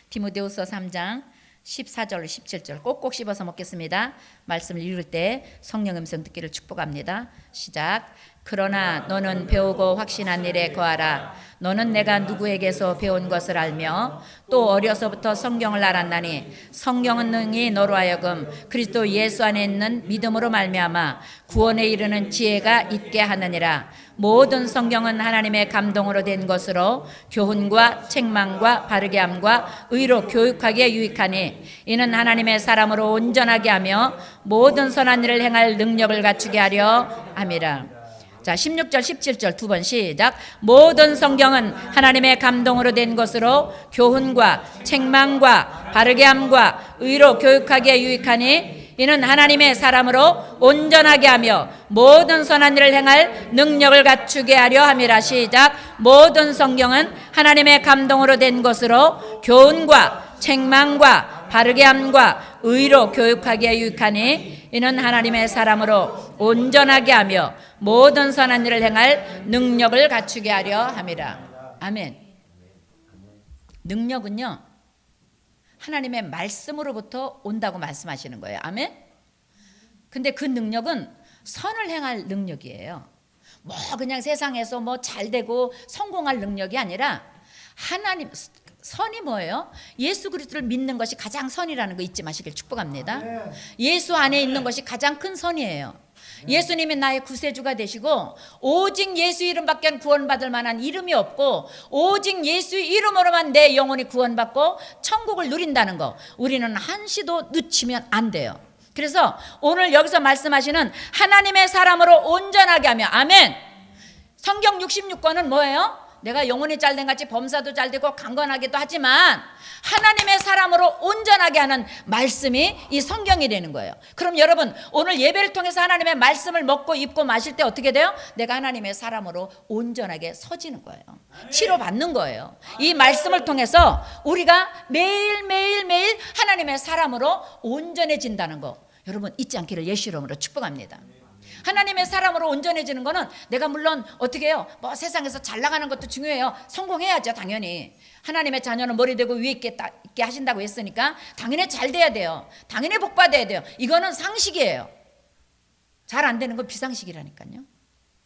디모데후서 3장 14절 17절 꼭꼭 씹어서 먹겠습니다. 말씀을 읽을 때 성령 음성 듣기를 축복합니다. 시작. 그러나 너는 배우고 확신한 일에 거하라. 너는 내가 누구에게서 배운 것을 알며 또 어려서부터 성경을 알았나니 성경은 능히 너로 하여금 그리스도 예수 안에 있는 믿음으로 말미암아 구원에 이르는 지혜가 있게 하느니라. 모든 성경은 하나님의 감동으로 된 것으로 교훈과 책망과 바르게 함과 의로 교육하기에 유익하니 이는 하나님의 사람으로 온전하게 하며 모든 선한 일을 행할 능력을 갖추게 하려 함이라. 자, 16절 17절 두 번 시작. 모든 성경은 하나님의 감동으로 된 것으로 교훈과 책망과 바르게 함과 의로 교육하기에 유익하니 이는 하나님의 사람으로 온전하게 하며 모든 선한 일을 행할 능력을 갖추게 하려 함이라. 시작. 모든 성경은 하나님의 감동으로 된 것으로 교훈과 책망과 바르게 함과 의로 교육하기에 유익하니 이는 하나님의 사람으로 온전하게 하며 모든 선한 일을 행할 능력을 갖추게 하려 함이라. 아멘. 능력은요, 하나님의 말씀으로부터 온다고 말씀하시는 거예요. 아멘. 근데 그 능력은 선을 행할 능력이에요. 뭐 그냥 세상에서 뭐 잘되고 성공할 능력이 아니라 하나님, 선이 뭐예요? 예수 그리스도를 믿는 것이 가장 선이라는 거 잊지 마시길 축복합니다. 예수 안에 있는 것이 가장 큰 선이에요. 예수님이 나의 구세주가 되시고 오직 예수 이름밖에 구원받을 만한 이름이 없고 오직 예수 이름으로만 내 영혼이 구원받고 천국을 누린다는 거, 우리는 한시도 늦추면 안 돼요. 그래서 오늘 여기서 말씀하시는 하나님의 사람으로 온전하게 하며, 아멘. 성경 66권은 뭐예요? 내가 영혼이 잘된 같이 범사도 잘되고 강건하기도 하지만 하나님의 사람으로 온전하게 하는 말씀이 이 성경이 되는 거예요. 그럼 여러분, 오늘 예배를 통해서 하나님의 말씀을 먹고 입고 마실 때 어떻게 돼요? 내가 하나님의 사람으로 온전하게 서지는 거예요. 치료받는 거예요. 이 말씀을 통해서 우리가 매일 하나님의 사람으로 온전해진다는 거, 여러분 잊지 않기를 예수 이름으로 축복합니다. 하나님의 사람으로 온전해지는 거는 내가 물론 어떻게 해요? 뭐 세상에서 잘 나가는 것도 중요해요. 성공해야죠, 당연히. 하나님의 자녀는 머리 되고 위에 있게 하신다고 했으니까 당연히 잘 돼야 돼요. 당연히 복 받아야 돼요. 이거는 상식이에요. 잘 안 되는 건 비상식이라니까요.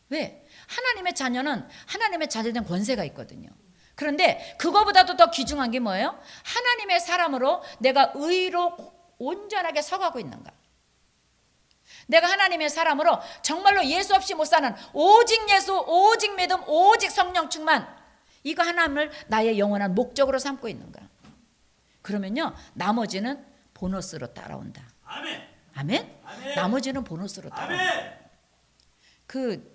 왜? 하나님의 자녀는 하나님의 자녀된 권세가 있거든요. 그런데 그거보다도 더 귀중한 게 뭐예요? 하나님의 사람으로 내가 의로 온전하게 서가고 있는가? 내가 하나님의 사람으로 정말로 예수 없이 못 사는 오직 예수, 오직 믿음, 오직 성령 충만, 이거 하나님을 나의 영원한 목적으로 삼고 있는가? 그러면요, 나머지는 보너스로 따라온다. 아멘. 아멘? 아멘. 나머지는 보너스로 따라온다. 아멘. 그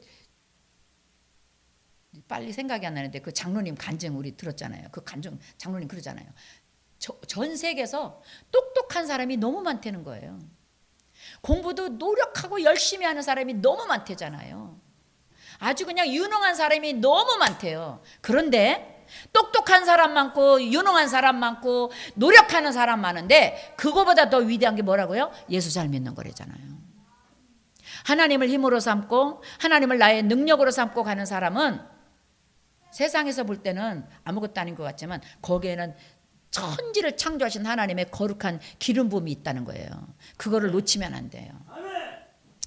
빨리 생각이 안 나는데 그 장로님 간증 우리 들었잖아요. 그 간증 장로님 그러잖아요. 전 세계에서 똑똑한 사람이 너무 많다는 거예요. 공부도 노력하고 열심히 하는 사람이 너무 많대잖아요. 아주 그냥 유능한 사람이 너무 많대요. 그런데 똑똑한 사람 많고 유능한 사람 많고 노력하는 사람 많은데 그거보다 더 위대한 게 뭐라고요? 예수 잘 믿는 거래잖아요. 하나님을 힘으로 삼고 하나님을 나의 능력으로 삼고 가는 사람은 세상에서 볼 때는 아무것도 아닌 것 같지만 거기에는 천지를 창조하신 하나님의 거룩한 기름 부음이 있다는 거예요. 그거를 놓치면 안 돼요.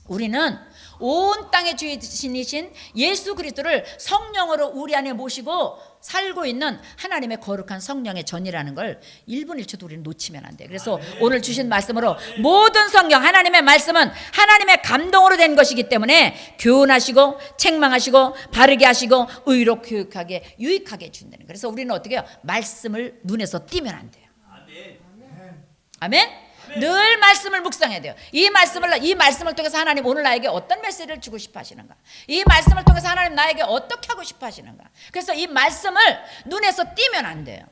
우리는 온 땅의 주인이신 예수 그리스도를 성령으로 우리 안에 모시고 살고 있는 하나님의 거룩한 성령의 전이라는 걸 1분 1초도 우리는 놓치면 안 돼요. 그래서 오늘 주신 말씀으로 모든 성경, 하나님의 말씀은 하나님의 감동으로 된 것이기 때문에 교훈하시고 책망하시고 바르게 하시고 의로 교육하게 유익하게 해준다는 거예요. 그래서 우리는 어떻게 해요? 말씀을 눈에서 띄면 안 돼요. 아멘? 늘 말씀을 묵상해야 돼요. 이 말씀을 통해서 하나님 오늘 나에게 어떤 메시지를 주고 싶어 하시는가? 이 말씀을 통해서 하나님 나에게 어떻게 하고 싶어 하시는가? 그래서 이 말씀을 눈에서 띄면 안 돼요.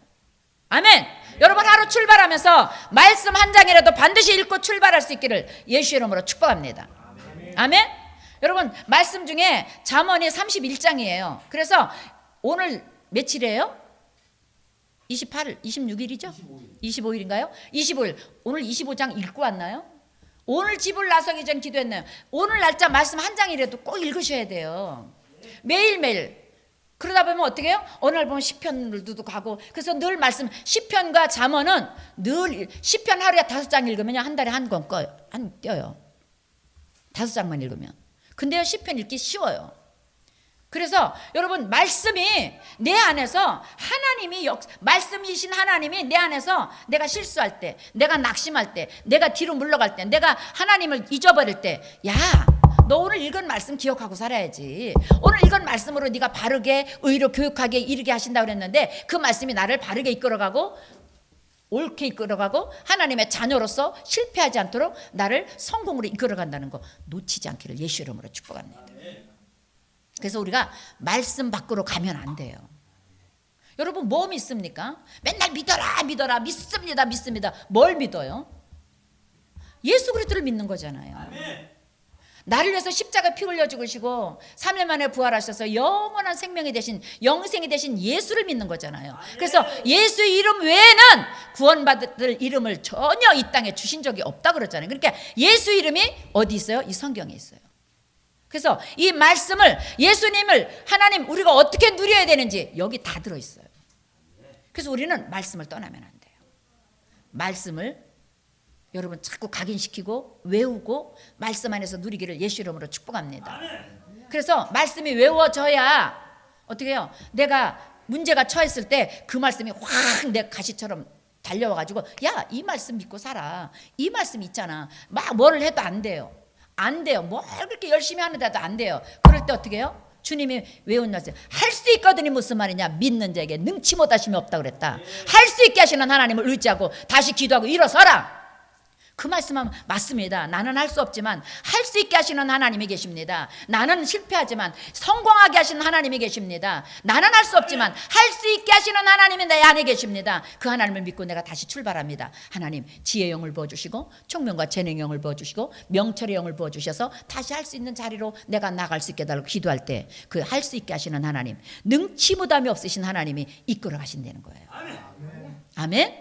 아멘. 여러분 하루 출발하면서 말씀 한 장이라도 반드시 읽고 출발할 수 있기를 예수 이름으로 축복합니다. 아멘. 여러분 말씀 중에 잠언이 31장이에요. 그래서 오늘 며칠이에요? 28일, 26일이죠? 25일인가요? 25일. 오늘 25장 읽고 왔나요? 오늘 집을 나서기 전 기도했나요? 오늘 날짜 말씀 한 장이라도 꼭 읽으셔야 돼요. 매일매일 그러다 보면 어떻게 해요? 어느 날 보면 시편들도 가고. 그래서 늘 말씀, 시편과 잠언은 늘 시편 하루에 5장 읽으면 한 달에 한 권 꺼요. 띄어요. 5장만 읽으면. 근데요, 시편 읽기 쉬워요. 그래서 여러분, 말씀이 내 안에서 말씀이신 하나님이 내 안에서 내가 실수할 때, 내가 낙심할 때, 내가 뒤로 물러갈 때, 내가 하나님을 잊어버릴 때, 야, 너 오늘 읽은 말씀 기억하고 살아야지. 오늘 읽은 말씀으로 네가 바르게 의로 교육하게 이르게 하신다고 그랬는데 그 말씀이 나를 바르게 이끌어가고 옳게 이끌어가고 하나님의 자녀로서 실패하지 않도록 나를 성공으로 이끌어간다는 거 놓치지 않기를 예수 이름으로 축복합니다. 그래서 우리가 말씀 밖으로 가면 안 돼요. 여러분, 뭐 믿습니까? 맨날 믿어라 믿습니다. 뭘 믿어요? 예수 그리스도를 믿는 거잖아요. 나를 위해서 십자가 피 흘려 죽으시고 3일 만에 부활하셔서 영원한 생명이 되신, 영생이 되신 예수를 믿는 거잖아요. 그래서 예수 이름 외에는 구원받을 이름을 전혀 이 땅에 주신 적이 없다 그랬잖아요. 그러니까 예수 이름이 어디 있어요? 이 성경에 있어요. 그래서 이 말씀을, 예수님을, 하나님 우리가 어떻게 누려야 되는지 여기 다 들어있어요. 그래서 우리는 말씀을 떠나면 안 돼요. 말씀을 여러분 자꾸 각인시키고 외우고 말씀 안에서 누리기를 예수 이름으로 축복합니다. 그래서 말씀이 외워져야 어떻게 해요? 내가 문제가 처했을 때 그 말씀이 확 내 가시처럼 달려와가지고 야, 이 말씀 믿고 살아. 이 말씀 있잖아. 막 뭐를 해도 안 돼요. 안 돼요. 뭘 그렇게 열심히 하는데도 안 돼요. 그럴 때 어떻게 해요? 주님이 외운 말씀, 할 수 있거든이 무슨 말이냐? 믿는 자에게 능치 못하심이 없다 그랬다. 할 수 있게 하시는 하나님을 의지하고 다시 기도하고 일어서라. 그 말씀은 맞습니다. 나는 할 수 없지만 할 수 있게 하시는 하나님이 계십니다. 나는 실패하지만 성공하게 하시는 하나님이 계십니다. 나는 할 수 없지만 할 수 있게 하시는 하나님이 내 안에 계십니다. 그 하나님을 믿고 내가 다시 출발합니다. 하나님 지혜의 영을 부어주시고 총명과 재능의 영을 부어주시고 명철의 영을 부어주셔서 다시 할 수 있는 자리로 내가 나갈 수 있게 해달라고 기도할 때 그 할 수 있게 하시는 하나님, 능치 못함이 없으신 하나님이 이끌어 가신다는 거예요. 아멘?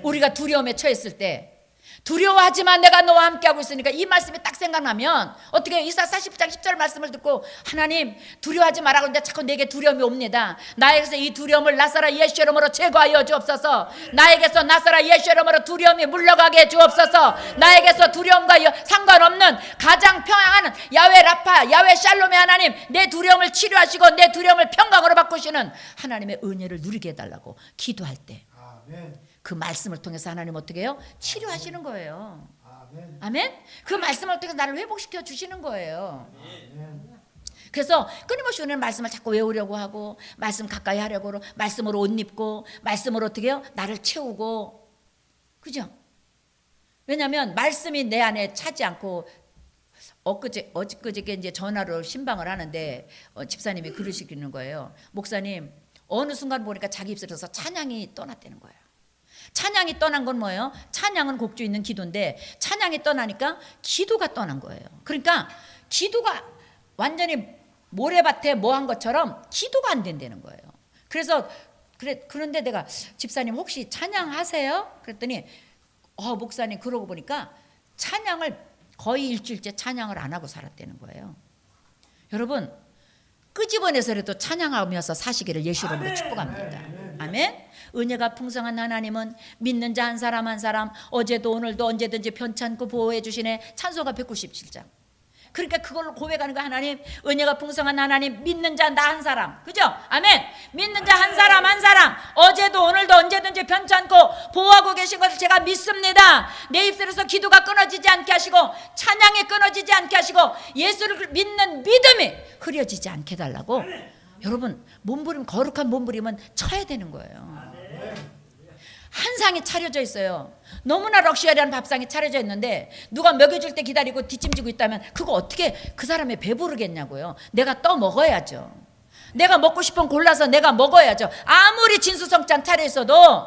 우리가 두려움에 처했을 때 두려워하지만 내가 너와 함께하고 있으니까 이 말씀이 딱 생각나면 어떻게 해요? 이사 40장 10절 말씀을 듣고 하나님 두려워하지 말라고 하는데 자꾸 내게 두려움이 옵니다. 나에게서 이 두려움을 나사라 예수 이름으로 제거하여 주옵소서. 나에게서 나사라 예수 이름으로 두려움이 물러가게 해 주옵소서. 나에게서 두려움과 상관없는 가장 평안한 야훼 라파, 야훼 샬롬의 하나님, 내 두려움을 치료하시고 내 두려움을 평강으로 바꾸시는 하나님의 은혜를 누리게 해달라고 기도할 때 그 말씀을 통해서 하나님 어떻게 해요? 치료하시는 거예요. 아멘? 그 말씀을 통해서 나를 회복시켜 주시는 거예요. 그래서 끊임없이 우리는 말씀을 자꾸 외우려고 하고 말씀 가까이 하려고 하고 말씀으로 옷 입고 말씀으로 어떻게 해요? 나를 채우고. 그죠? 왜냐하면 말씀이 내 안에 차지 않고 어저께 이제 전화로 신방을 하는데 집사님이 그러시는 거예요. 목사님, 어느 순간 보니까 자기 입술에서 찬양이 떠났다는 거예요. 찬양이 떠난 건 뭐예요? 찬양은 곡조 있는 기도인데 찬양이 떠나니까 기도가 떠난 거예요. 그러니까 기도가 완전히 모래밭에 뭐 한 것처럼 기도가 안 된다는 거예요. 그런데 내가 집사님 혹시 찬양하세요? 그랬더니 목사님 그러고 보니까 찬양을 거의 일주일째 찬양을 안 하고 살았다는 거예요. 여러분 끄집어내서라도 찬양하면서 사시기를 예수 이름으로 축복합니다. 아멘. 은혜가 풍성한 하나님은 믿는 자 한 사람 한 사람 어제도 오늘도 언제든지 편찮고 보호해 주시네. 찬송가 197장. 그러니까 그걸로 고백하는 거. 하나님 은혜가 풍성한 하나님, 믿는 자 나 한 사람, 그죠? 아멘. 믿는 자 한 사람 한 사람 어제도 오늘도 언제든지 편찮고 보호하고 계신 것을 제가 믿습니다. 내 입술에서 기도가 끊어지지 않게 하시고 찬양이 끊어지지 않게 하시고 예수를 믿는 믿음이 흐려지지 않게 해달라고. 여러분 몸부림, 거룩한 몸부림은 쳐야 되는 거예요. 한 상이 차려져 있어요. 너무나 럭셔리한 밥상이 차려져 있는데 누가 먹여줄 때 기다리고 뒷짐지고 있다면 그거 어떻게 그 사람이 배부르겠냐고요. 내가 떠 먹어야죠. 내가 먹고 싶은 건 골라서 내가 먹어야죠. 아무리 진수성찬 차려 있어도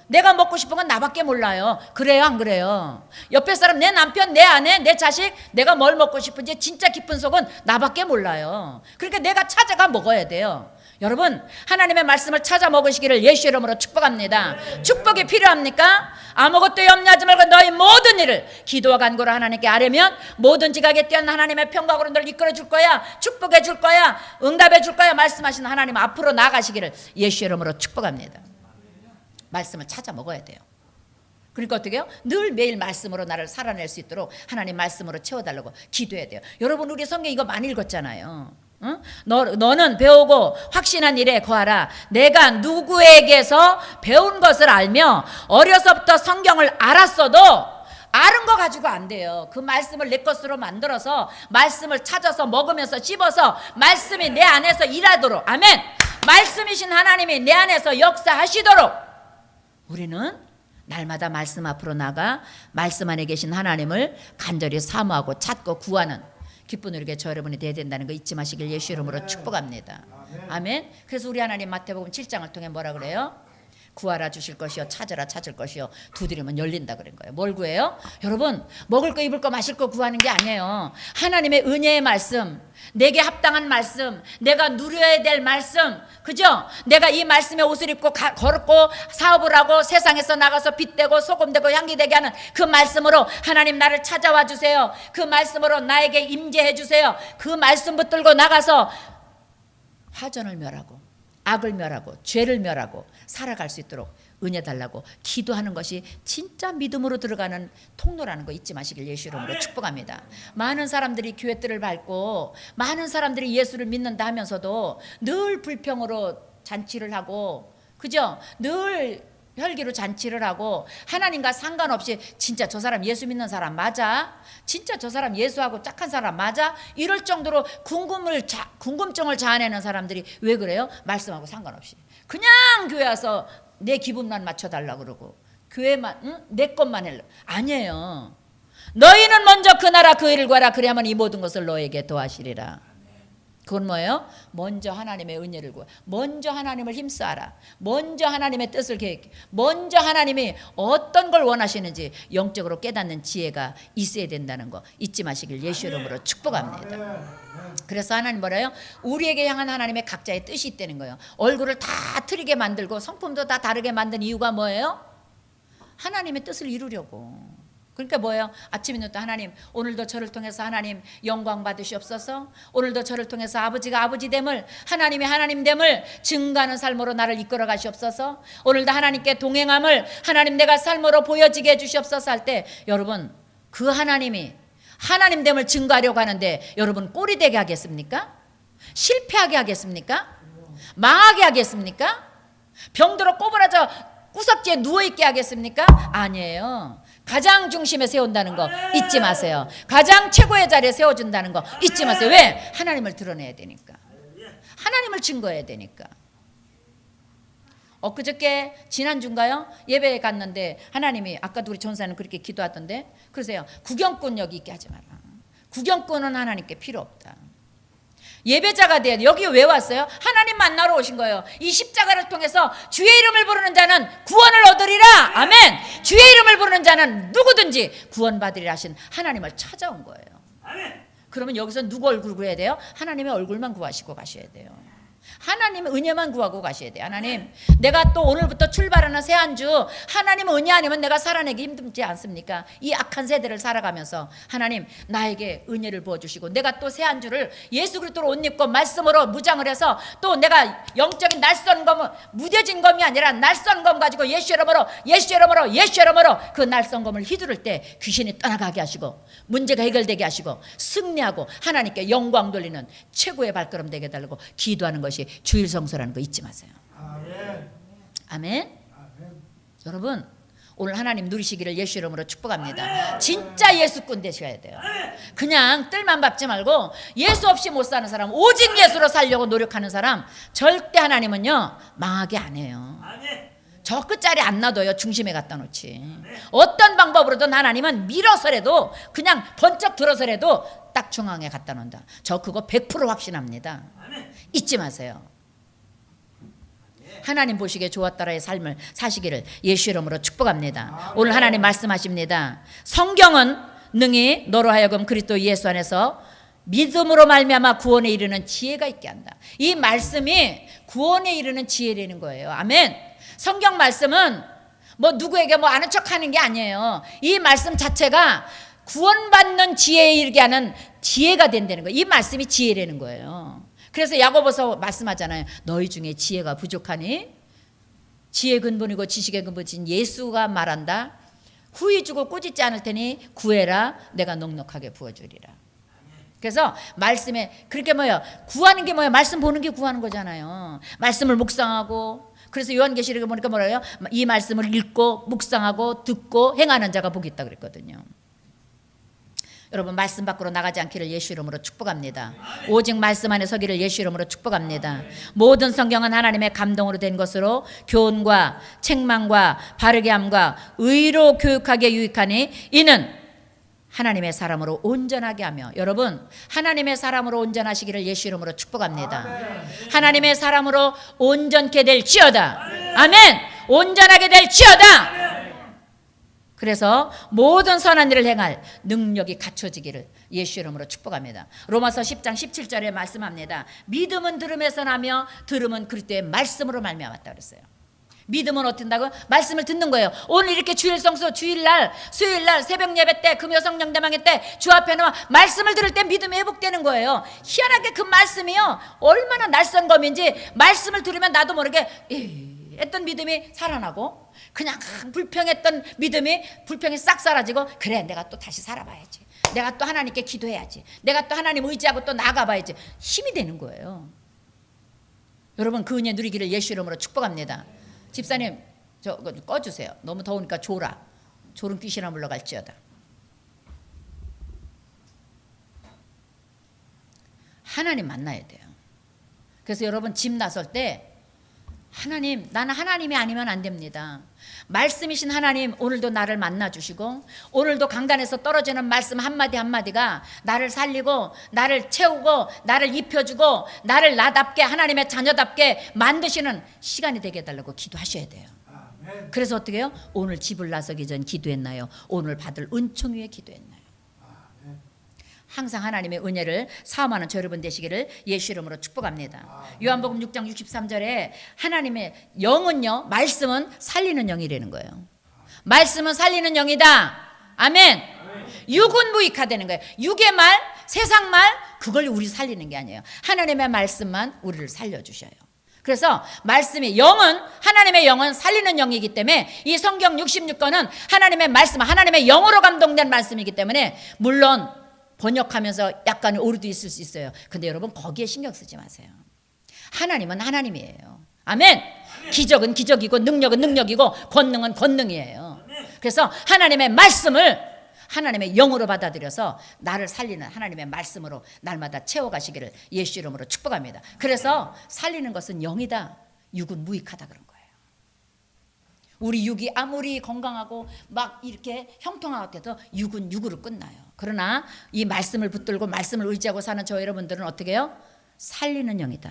내가 먹고 싶은 건 나밖에 몰라요. 그래요 안 그래요? 옆에 사람, 내 남편, 내 아내, 내 자식, 내가 뭘 먹고 싶은지 진짜 깊은 속은 나밖에 몰라요. 그러니까 내가 찾아가 먹어야 돼요. 여러분 하나님의 말씀을 찾아 먹으시기를 예수 이름으로 축복합니다. 축복이 필요합니까? 아무것도 염려하지 말고 너희 모든 일을 기도와 간구로 하나님께 아뢰면 모든 지각에 뛰어난 하나님의 평강으로 너를 이끌어 줄 거야. 축복해 줄 거야. 응답해 줄 거야. 말씀하시는 하나님 앞으로 나가시기를 예수 이름으로 축복합니다. 말씀을 찾아 먹어야 돼요. 그러니까 어떻게 해요? 늘 매일 말씀으로 나를 살아낼 수 있도록 하나님 말씀으로 채워달라고 기도해야 돼요. 여러분 우리 성경 이거 많이 읽었잖아요. 응? 너는 배우고 확신한 일에 거하라. 내가 누구에게서 배운 것을 알며 어려서부터 성경을 알았어도 아는 거 가지고 안 돼요. 그 말씀을 내 것으로 만들어서 말씀을 찾아서 먹으면서 씹어서 말씀이 내 안에서 일하도록, 아멘. 말씀이신 하나님이 내 안에서 역사하시도록 우리는 날마다 말씀 앞으로 나가 말씀 안에 계신 하나님을 간절히 사모하고 찾고 구하는 기쁜 우리에게 저 여러분이 되어야 된다는 거 잊지 마시길 예수 이름으로 축복합니다. 아멘. 그래서 우리 하나님 마태복음 7장을 통해 뭐라 그래요? 구하라 주실 것이요, 찾으라 찾을 것이요, 두드리면 열린다 그런 거예요. 뭘 구해요? 여러분 먹을 거 입을 거 마실 거 구하는 게 아니에요. 하나님의 은혜의 말씀, 내게 합당한 말씀, 내가 누려야 될 말씀, 그죠? 내가 이 말씀에 옷을 입고 걸었고 사업을 하고 세상에서 나가서 빛되고 소금되고 향기되게 하는 그 말씀으로 하나님 나를 찾아와 주세요. 그 말씀으로 나에게 임재해 주세요. 그 말씀 붙들고 나가서 화전을 멸하고 악을 멸하고 죄를 멸하고 살아갈 수 있도록 은혜 달라고 기도하는 것이 진짜 믿음으로 들어가는 통로라는 거 잊지 마시길 예수 이름으로 축복합니다. 많은 사람들이 교회 뜰을 밟고 많은 사람들이 예수를 믿는다 하면서도 늘 불평으로 잔치를 하고, 그죠? 늘 혈기로 잔치를 하고 하나님과 상관없이 진짜 저 사람 예수 믿는 사람 맞아? 진짜 저 사람 예수하고 짝한 사람 맞아? 이럴 정도로 궁금증을 자아내는 사람들이 왜 그래요? 말씀하고 상관없이 그냥 교회 와서 내 기분만 맞춰달라고 그러고 교회만 내 것만 하려고. 아니에요. 너희는 먼저 그 나라 그 일을 구하라. 그래야만 이 모든 것을 너에게 더하시리라. 그건 뭐예요? 먼저 하나님의 은혜를 구하, 먼저 하나님을 힘써라. 먼저 하나님의 뜻을 계획해. 먼저 하나님이 어떤 걸 원하시는지 영적으로 깨닫는 지혜가 있어야 된다는 거 잊지 마시길 예수 이름으로 축복합니다. 그래서 하나님 뭐래요? 우리에게 향한 하나님의 각자의 뜻이 있다는 거예요. 얼굴을 다 틀리게 만들고 성품도 다 다르게 만든 이유가 뭐예요? 하나님의 뜻을 이루려고. 그러니까 뭐예요? 아침에 또 하나님 오늘도 저를 통해서 하나님 영광 받으시옵소서. 오늘도 저를 통해서 아버지가 아버지됨을, 하나님의 하나님됨을 증거하는 삶으로 나를 이끌어 가시옵소서. 오늘도 하나님께 동행함을 하나님 내가 삶으로 보여지게 해주시옵소서 할 때 여러분 그 하나님이 하나님됨을 증거하려고 하는데 여러분 꼴이 되게 하겠습니까? 실패하게 하겠습니까? 망하게 하겠습니까? 병들어 꼬부라져 구석지에 누워있게 하겠습니까? 아니에요. 가장 중심에 세운다는 거 잊지 마세요. 가장 최고의 자리에 세워준다는 거 잊지 마세요. 왜? 하나님을 드러내야 되니까. 하나님을 증거해야 되니까. 엊그저께 지난주인가요? 예배에 갔는데 하나님이 아까도 우리 전사는 그렇게 기도하던데 그러세요. 구경꾼 여기 있게 하지 마라. 구경꾼은 하나님께 필요 없다. 예배자가 돼야 돼. 여기 왜 왔어요? 하나님 만나러 오신 거예요. 이 십자가를 통해서 주의 이름을 부르는 자는 구원을 얻으리라. 아멘. 주의 이름을 부르는 자는 누구든지 구원받으리라 하신 하나님을 찾아온 거예요. 아멘. 그러면 여기서 누구 얼굴 구해야 돼요? 하나님의 얼굴만 구하시고 가셔야 돼요. 하나님의 은혜만 구하고 가셔야 돼요. 하나님 내가 또 오늘부터 출발하는 새 한 주 하나님의 은혜 아니면 내가 살아내기 힘들지 않습니까? 이 악한 세대를 살아가면서 하나님 나에게 은혜를 부어주시고 내가 또 새 한 주를 예수 그리스도로 옷 입고 말씀으로 무장을 해서 또 내가 영적인 날선 검은 무뎌진 검이 아니라 날선 검 가지고 예수 이름으로 그 날선 검을 휘두를 때 귀신이 떠나가게 하시고 문제가 해결되게 하시고 승리하고 하나님께 영광 돌리는 최고의 발걸음 되게 해달라고 기도하는 것이 주일 성소라는 거 잊지 마세요. 아멘. 아멘. 여러분 오늘 하나님 누리시기를 예수 이름으로 축복합니다. 진짜 예수꾼 되셔야 돼요. 그냥 뜰만 밟지 말고 예수 없이 못 사는 사람, 오직 예수로 살려고 노력하는 사람 절대 하나님은요 망하게 안 해요. 저 끝자리 안 놔둬요. 중심에 갖다 놓지. 어떤 방법으로든 하나님은 밀어서라도 그냥 번쩍 들어서라도 딱 중앙에 갖다 놓는다. 저 그거 100% 확신합니다. 잊지 마세요. 하나님 보시기에 좋았더라의 삶을 사시기를 예수 이름으로 축복합니다. 오늘 하나님 말씀하십니다. 성경은 능히 너로 하여금 그리스도 예수 안에서 믿음으로 말미암아 구원에 이르는 지혜가 있게 한다. 이 말씀이 구원에 이르는 지혜라는 거예요. 아멘. 성경 말씀은 뭐 누구에게 뭐 아는 척하는 게 아니에요. 이 말씀 자체가 구원받는 지혜에 이르게 하는 지혜가 된다는 거예요. 이 말씀이 지혜라는 거예요. 그래서 야고보서 말씀하잖아요. 너희 중에 지혜가 부족하니 지혜 근본이고 지식의 근본인 예수가 말한다. 후히 주고 꾸짖지 않을 테니 구해라. 내가 넉넉하게 부어주리라. 그래서 말씀에 그렇게 뭐예요? 구하는 게 뭐예요? 말씀 보는 게 구하는 거잖아요. 말씀을 묵상하고 그래서 요한계시록에 보니까 뭐래요? 이 말씀을 읽고 묵상하고 듣고 행하는 자가 복이 있다 그랬거든요. 여러분 말씀 밖으로 나가지 않기를 예수 이름으로 축복합니다. 오직 말씀 안에 서기를 예수 이름으로 축복합니다. 모든 성경은 하나님의 감동으로 된 것으로 교훈과 책망과 바르게 함과 의로 교육하기에 유익하니 이는 하나님의 사람으로 온전하게 하며 여러분 하나님의 사람으로 온전하시기를 예수 이름으로 축복합니다. 하나님의 사람으로 온전케 될지어다. 아멘. 온전하게 될지어다. 그래서 모든 선한 일을 행할 능력이 갖춰지기를 예수 이름으로 축복합니다. 로마서 10장 17절에 말씀합니다. 믿음은 들음에서 나며 들음은 그리스도의 말씀으로 말미암았다 그랬어요. 믿음은 어떻게 한다고? 말씀을 듣는 거예요. 오늘 이렇게 주일 성수, 주일날, 수요일날, 새벽 예배 때, 금요 성령 대망회 때 주 앞에 나와 말씀을 들을 때 믿음이 회복되는 거예요. 희한하게 그 말씀이요 얼마나 낯선 검인지 말씀을 들으면 나도 모르게 했던 믿음이 살아나고 그냥 불평했던 믿음이 불평이 싹 사라지고 그래 내가 또 다시 살아봐야지. 내가 또 하나님께 기도해야지. 내가 또 하나님 의지하고 또 나가봐야지. 힘이 되는 거예요. 여러분 그 은혜 누리기를 예수 이름으로 축복합니다. 집사님 저거 꺼주세요. 너무 더우니까 졸아. 졸은 귀신아 물러갈지어다. 하나님 만나야 돼요. 그래서 여러분 집 나설 때 하나님 나는 하나님이 아니면 안 됩니다. 말씀이신 하나님 오늘도 나를 만나주시고 오늘도 강단에서 떨어지는 말씀 한마디 한마디가 나를 살리고 나를 채우고 나를 입혀주고 나를 나답게 하나님의 자녀답게 만드시는 시간이 되게 해달라고 기도하셔야 돼요. 그래서 어떻게 해요? 오늘 집을 나서기 전 기도했나요? 오늘 받을 은총 위에 기도했나요? 항상 하나님의 은혜를 사모하는 저 여러분 되시기를 예수 이름으로 축복합니다. 요한복음 6장 63절에 하나님의 영은요 말씀은 살리는 영이라는 거예요. 말씀은 살리는 영이다. 아멘. 육은 무익하다는 거예요. 육의 말, 세상 말 그걸 우리 살리는 게 아니에요. 하나님의 말씀만 우리를 살려주셔요. 그래서 말씀이 영은 하나님의 영은 살리는 영이기 때문에 이 성경 66권은 하나님의 말씀 하나님의 영으로 감동된 말씀이기 때문에 물론 번역하면서 약간의 오류도 있을 수 있어요. 근데 여러분 거기에 신경 쓰지 마세요. 하나님은 하나님이에요. 아멘. 기적은 기적이고 능력은 능력이고 권능은 권능이에요. 그래서 하나님의 말씀을 하나님의 영으로 받아들여서 나를 살리는 하나님의 말씀으로 날마다 채워가시기를 예수 이름으로 축복합니다. 그래서 살리는 것은 영이다. 육은 무익하다 그런 거예요. 우리 육이 아무리 건강하고 막 이렇게 형통하고 해도 육은 육으로 끝나요. 그러나 이 말씀을 붙들고 말씀을 의지하고 사는 저 여러분들은 어떻게 해요? 살리는 영이다.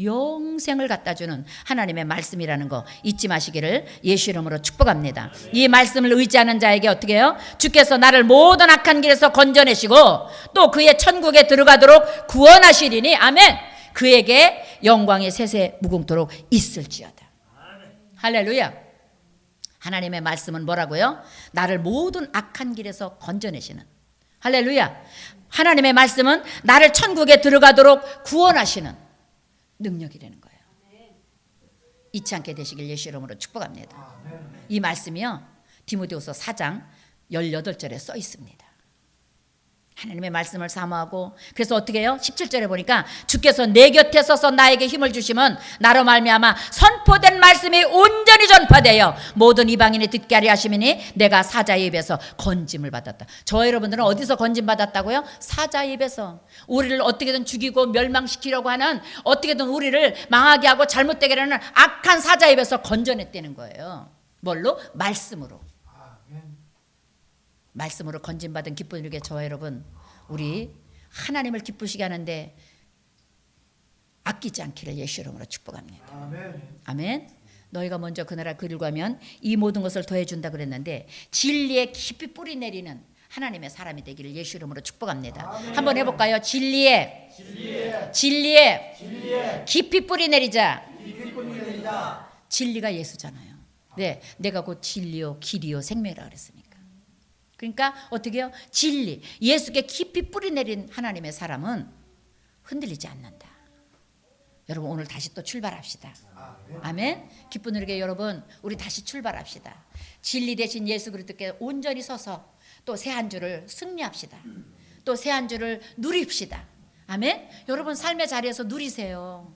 영생을 갖다 주는 하나님의 말씀이라는 거 잊지 마시기를 예수 이름으로 축복합니다. 이 말씀을 의지하는 자에게 어떻게 해요? 주께서 나를 모든 악한 길에서 건져내시고 또 그의 천국에 들어가도록 구원하시리니 아멘. 그에게 영광이 세세 무궁토록 있을지어다. 할렐루야. 하나님의 말씀은 뭐라고요? 나를 모든 악한 길에서 건져내시는 할렐루야. 하나님의 말씀은 나를 천국에 들어가도록 구원하시는 능력이라는 거예요. 잊지 않게 되시길 예수 이름으로 축복합니다. 이 말씀이요 디모데후서 4장 18절에 써 있습니다. 하나님의 말씀을 사모하고 그래서 어떻게 해요? 17절에 보니까 주께서 내 곁에 서서 나에게 힘을 주시면 나로 말미암아 선포된 말씀이 온전히 전파되어 모든 이방인이 듣게 하려 하시니 내가 사자의 입에서 건짐을 받았다. 저 여러분들은 어디서 건짐 받았다고요? 사자의 입에서. 우리를 어떻게든 죽이고 멸망시키려고 하는 어떻게든 우리를 망하게 하고 잘못되게 하는 악한 사자의 입에서 건져냈다는 거예요. 뭘로? 말씀으로. 말씀으로 건진받은 기쁨을 위해 저와 여러분 우리 하나님을 기쁘시게 하는데 아끼지 않기를 예수 이름으로 축복합니다. 아멘. 너희가 먼저 그 나라 그를 구하면 이 모든 것을 더해준다 그랬는데 진리에 깊이 뿌리 내리는 하나님의 사람이 되기를 예수 이름으로 축복합니다. 한번 해볼까요? 진리에 깊이 뿌리 내리자. 진리가 예수잖아요. 네, 내가 곧 진리요 길이요 생명이라 그랬으니까. 그러니까 어떻게 해요? 진리, 예수께 깊이 뿌리 내린 하나님의 사람은 흔들리지 않는다. 여러분 오늘 다시 또 출발합시다. 아멘. 기쁜 우리에게 여러분 우리 다시 출발합시다. 진리 대신 예수 그리스도께 온전히 서서 또 새 한 주를 승리합시다. 또 새 한 주를 누립시다. 아멘. 여러분 삶의 자리에서 누리세요.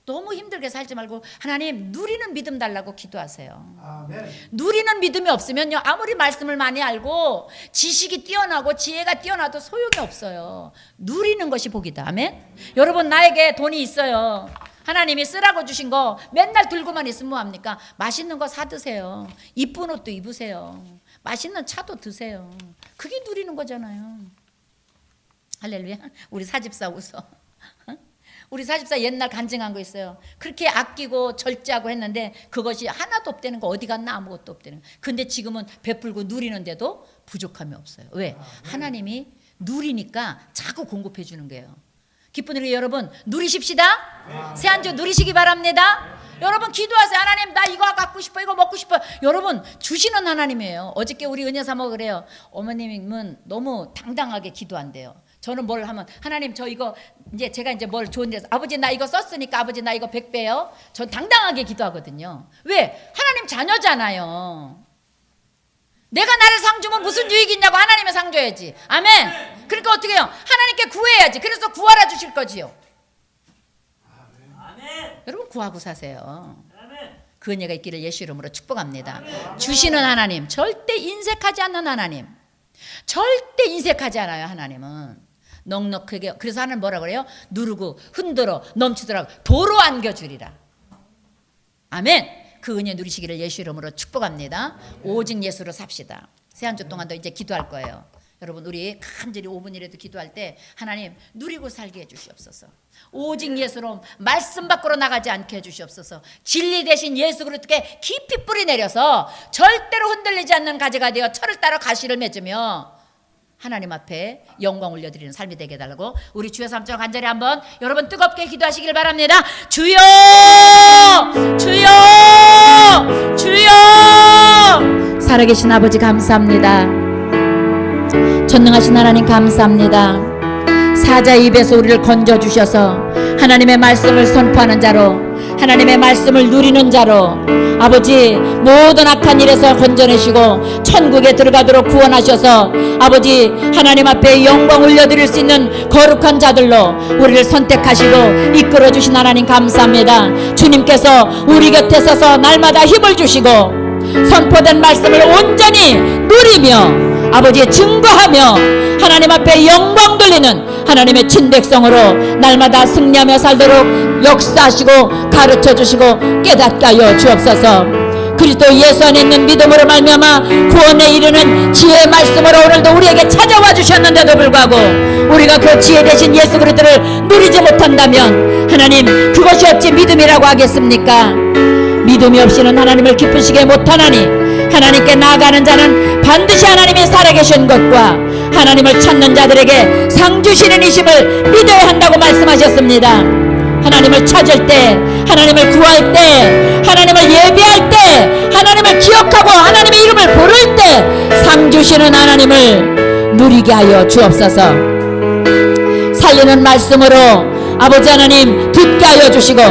너무 힘들게 살지 말고 하나님 누리는 믿음 달라고 기도하세요. 아멘. 누리는 믿음이 없으면요 아무리 말씀을 많이 알고 지식이 뛰어나고 지혜가 뛰어나도 소용이 없어요. 누리는 것이 복이다. 아멘. 여러분 나에게 돈이 있어요. 하나님이 쓰라고 주신 거 맨날 들고만 있으면 뭐합니까? 맛있는 거 사 드세요. 이쁜 옷도 입으세요. 맛있는 차도 드세요. 그게 누리는 거잖아요. 할렐루야. 우리 사집사 웃어. 우리 사집사 옛날 간증한 거 있어요. 그렇게 아끼고 절제하고 했는데 그것이 하나도 없다는 거, 어디 갔나 아무것도 없다는 거. 근데 지금은 베풀고 누리는데도 부족함이 없어요. 왜? 하나님이 누리니까 자꾸 공급해 주는 거예요. 기쁜 우리 여러분 누리십시다. 새 한 주 누리시기 바랍니다. 여러분 기도하세요. 하나님 나 이거 갖고 싶어, 이거 먹고 싶어. 여러분 주시는 하나님이에요. 어저께 우리 은혜 사모가 그래요. 어머님은 너무 당당하게 기도한대요. 저는 뭘 하면 하나님 저 이거 이제 제가 이제 뭘 좋은데 아버지 나 이거 썼으니까 아버지 나 이거 100배요. 전 당당하게 기도하거든요. 왜? 하나님 자녀잖아요. 내가 나를 상 주면 무슨 유익이 있냐고 하나님의 상 줘야지. 아멘. 그러니까 어떻게 해요? 하나님께 구해야지. 그래서 구하라 주실 거지요. 아멘. 여러분 구하고 사세요. 아멘. 그 은혜가 있기를 예수 이름으로 축복합니다. 아멘. 주시는 하나님, 절대 인색하지 않는 하나님. 절대 인색하지 않아요. 하나님은. 넉넉하게. 그래서 하나님 뭐라 그래요? 누르고 흔들어 넘치더라고 도로 안겨주리라. 아멘. 그 은혜 누리시기를 예수 이름으로 축복합니다. 오직 예수로 삽시다. 새 한 주 동안도 이제 기도할 거예요. 여러분 우리 간절히 5분이라도 기도할 때 하나님 누리고 살게 해주시옵소서. 오직 예수로 말씀 밖으로 나가지 않게 해주시옵소서. 진리 대신 예수 그리스도께 깊이 뿌리 내려서 절대로 흔들리지 않는 가지가 되어 철을 따라 가시를 맺으며 하나님 앞에 영광 올려드리는 삶이 되게 해달라고 우리 주여 삼천 간절히 한번 여러분 뜨겁게 기도하시길 바랍니다. 주여 주여 주여. 살아계신 아버지 감사합니다. 전능하신 하나님 감사합니다. 사자의 입에서 우리를 건져주셔서 하나님의 말씀을 선포하는 자로, 하나님의 말씀을 누리는 자로 아버지 모든 악한 일에서 건져내시고 천국에 들어가도록 구원하셔서 아버지 하나님 앞에 영광 올려드릴 수 있는 거룩한 자들로 우리를 선택하시고 이끌어주신 하나님 감사합니다. 주님께서 우리 곁에 서서 날마다 힘을 주시고 선포된 말씀을 온전히 누리며 아버지의 증거하며 하나님 앞에 영광 돌리는 하나님의 친백성으로 날마다 승리하며 살도록 역사하시고 가르쳐주시고 깨닫게 하여 주옵소서. 그리스도 예수 안에 있는 믿음으로 말미암아 구원에 이르는 지혜의 말씀으로 오늘도 우리에게 찾아와 주셨는데도 불구하고 우리가 그 지혜 대신 예수 그리스도를 누리지 못한다면 하나님 그것이 어찌 믿음이라고 하겠습니까? 믿음이 없이는 하나님을 기쁘시게 못하나니 하나님께 나아가는 자는 반드시 하나님이 살아계신 것과 하나님을 찾는 자들에게 상 주시는 이심을 믿어야 한다고 말씀하셨습니다. 하나님을 찾을 때, 하나님을 구할 때, 하나님을 예배할 때, 하나님을 기억하고 하나님의 이름을 부를 때 상 주시는 하나님을 누리게 하여 주옵소서. 살리는 말씀으로 아버지 하나님 듣게 하여 주시고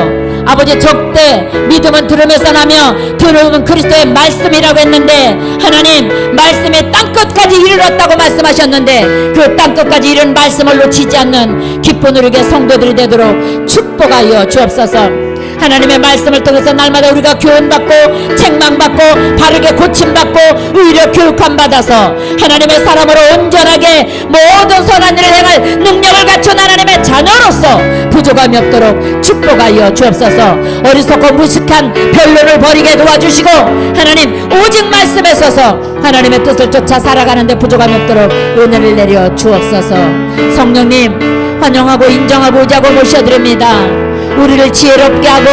아버지 적대 믿음은 들으면서 나며 들음은 그리스도의 말씀이라고 했는데 하나님 말씀이 땅끝까지 이르렀다고 말씀하셨는데 그 땅끝까지 이른 말씀을 놓치지 않는 기쁜 우리에게 성도들이 되도록 축복하여 주옵소서. 하나님의 말씀을 통해서 날마다 우리가 교훈받고 책망받고 바르게 고침받고 의료 교육함 받아서 하나님의 사람으로 온전하게 모든 선한 일을 행할 능력을 갖춘 하나님의 자녀로서 부족함이 없도록 축복하여 주옵소서. 어리석고 무식한 변론을 버리게 도와주시고 하나님 오직 말씀에 서서 하나님의 뜻을 쫓아 살아가는 데 부족함이 없도록 은혜를 내려 주옵소서. 성령님 환영하고 인정하고 의지하고 모셔드립니다. 우리를 지혜롭게 하고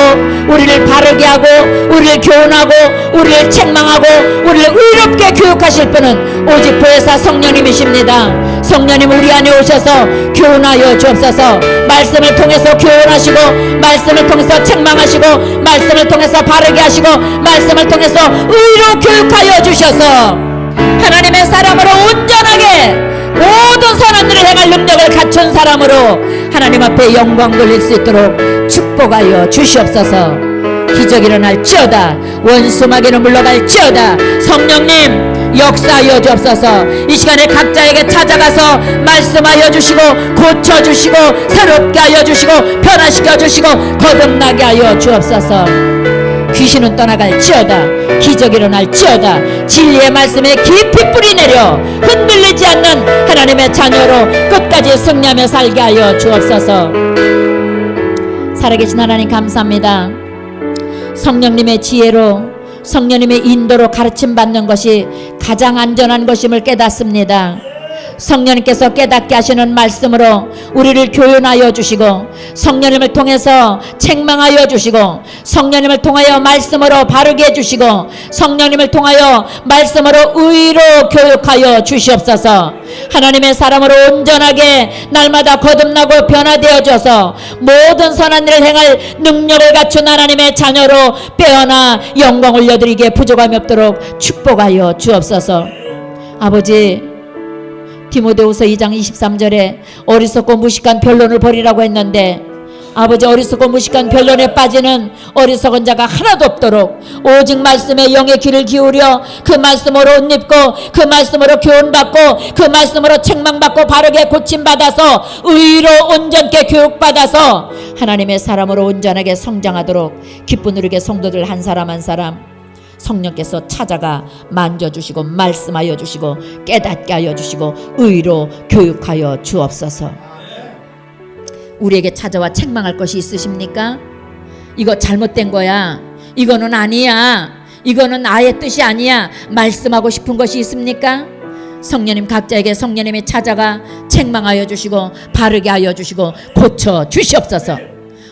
우리를 바르게 하고 우리를 교훈하고 우리를 책망하고 우리를 의롭게 교육하실 분은 오직 보혜사 성령님이십니다. 성령님 우리 안에 오셔서 교훈하여 주옵소서. 말씀을 통해서 교훈하시고 말씀을 통해서 책망하시고 말씀을 통해서 바르게 하시고 말씀을 통해서 의로 교육하여 주셔서 하나님의 사람으로 온전하게 모든 선한 일을 행할 능력을 갖춘 사람으로 하나님 앞에 영광 돌릴 수 있도록 축복하여 주시옵소서. 기적이 일어날지어다. 원수 마귀는 물러갈지어다. 성령님 역사하여 주옵소서. 이 시간에 각자에게 찾아가서 말씀하여 주시고 고쳐주시고 새롭게 하여 주시고 변화시켜 주시고 거듭나게 하여 주옵소서. 귀신은 떠나갈지어다. 기적이 일어날지어다. 진리의 말씀에 깊이 뿌리내려 흔들리지 않는 하나님의 자녀로 끝까지 승리하며 살게 하여 주옵소서. 살아계신 하나님 감사합니다. 성령님의 지혜로 성령님의 인도로 가르침 받는 것이 가장 안전한 것임을 깨닫습니다. 성령님께서 깨닫게 하시는 말씀으로 우리를 교훈하여 주시고 성령님을 통해서 책망하여 주시고 성령님을 통하여 말씀으로 바르게 해주시고 성령님을 통하여 말씀으로 의로 교육하여 주시옵소서. 하나님의 사람으로 온전하게 날마다 거듭나고 변화되어져서 모든 선한 일을 행할 능력을 갖춘 하나님의 자녀로 빼어나 영광 올려드리기에 부족함이 없도록 축복하여 주옵소서. 아버지, 디모데후서 2장 23절에 어리석고 무식한 변론을 벌이라고 했는데 아버지, 어리석고 무식한 변론에 빠지는 어리석은 자가 하나도 없도록 오직 말씀에 영의 귀를 기울여 그 말씀으로 옷 입고 그 말씀으로 교훈받고 그 말씀으로 책망받고 바르게 고침받아서 의로 온전케 교육받아서 하나님의 사람으로 온전하게 성장하도록 기쁜 누리게 성도들 한 사람 한 사람 성령께서 찾아가 만져주시고 말씀하여 주시고 깨닫게 하여 주시고 의로 교육하여 주옵소서. 우리에게 찾아와 책망할 것이 있으십니까? 이거 잘못된 거야, 이거는 아니야, 이거는 나의 뜻이 아니야, 말씀하고 싶은 것이 있습니까? 성령님 각자에게 성령님이 찾아가 책망하여 주시고 바르게 하여 주시고 고쳐 주시옵소서.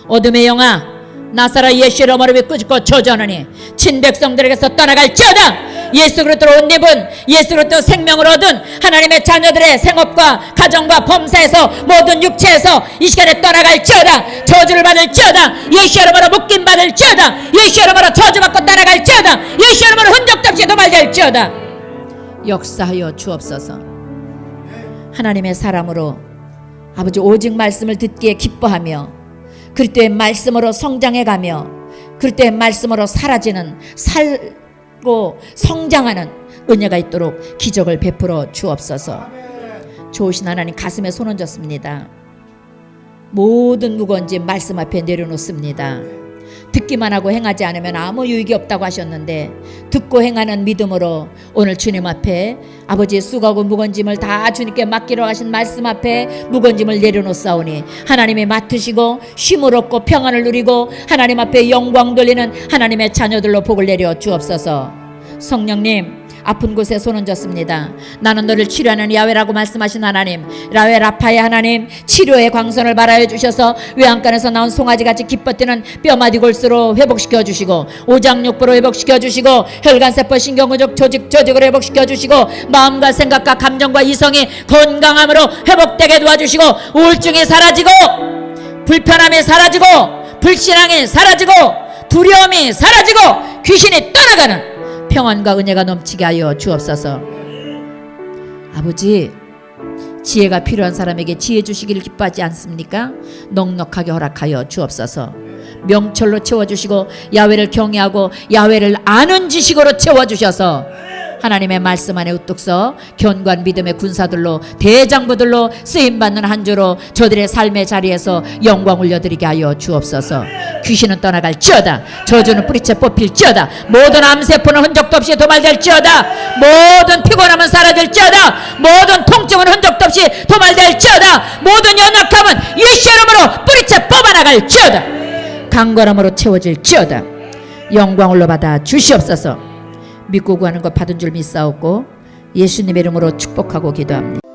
어둠의 영아 나사라 예수 이름으로 믿고 저주하노니 친백성들에게서 떠나갈지어다. 예수 그리스도로 옷 입은 예수 그리스도 생명을 얻은 하나님의 자녀들의 생업과 가정과 범사에서 모든 육체에서 이 시간에 떠나갈지어다. 저주를 받을지어다. 예수 이름으로 묶임 받을지어다. 예수 이름으로 저주받고 떠나갈지어다. 예수 이름으로 흔적도 없이 도말될지어다. 역사하여 주옵소서. 하나님의 사람으로 아버지 오직 말씀을 듣기에 기뻐하며 그때의 말씀으로 성장해가며 그때의 말씀으로 사라지는 살고 성장하는 은혜가 있도록 기적을 베풀어 주옵소서. 좋으신 하나님 가슴에 손 얹었습니다. 모든 무거운 짐 말씀 앞에 내려놓습니다. 듣기만 하고 행하지 않으면 아무 유익이 없다고 하셨는데 듣고 행하는 믿음으로 오늘 주님 앞에 아버지의 수고하고 무거운 짐을 다 주님께 맡기러 가신 말씀 앞에 무거운 짐을 내려놓사오니 하나님이 맡으시고 쉼을 얻고 평안을 누리고 하나님 앞에 영광 돌리는 하나님의 자녀들로 복을 내려 주옵소서. 성령님 아픈 곳에 손 얹었습니다. 나는 너를 치료하는 야훼라고 말씀하신 하나님, 라훼 라파의 하나님, 치료의 광선을 발하여 주셔서 외양간에서 나온 송아지같이 기뻐뛰는 뼈마디 골수로 회복시켜 주시고 오장육부로 회복시켜 주시고 혈관세포 신경근육 조직을 회복시켜 주시고 마음과 생각과 감정과 이성이 건강함으로 회복되게 도와주시고 우울증이 사라지고 불편함이 사라지고 불신앙이 사라지고 두려움이 사라지고 귀신이 떠나가는 평안과 은혜가 넘치게 하여 주옵소서. 아버지, 지혜가 필요한 사람에게 지혜 주시기를 기뻐하지 않습니까? 넉넉하게 허락하여 주옵소서. 명철로 채워주시고 야훼를 경외하고 야훼를 아는 지식으로 채워주셔서 하나님의 말씀 안에 우뚝 서 견고한 믿음의 군사들로 대장부들로 쓰임받는 한 주로 저들의 삶의 자리에서 영광 올려드리게 하여 주옵소서. 귀신은 떠나갈지어다. 저주는 뿌리채 뽑힐지어다. 모든 암세포는 흔적도 없이 도말될지어다. 모든 피곤함은 사라질지어다. 모든 통증은 흔적도 없이 도말될지어다. 모든 연약함은 예수 이름으로 뿌리채 뽑아나갈지어다. 강건함으로 채워질지어다. 영광을 받아 주시옵소서. 믿고 구하는 것 받은 줄 믿사옵고 예수님의 이름으로 축복하고 기도합니다.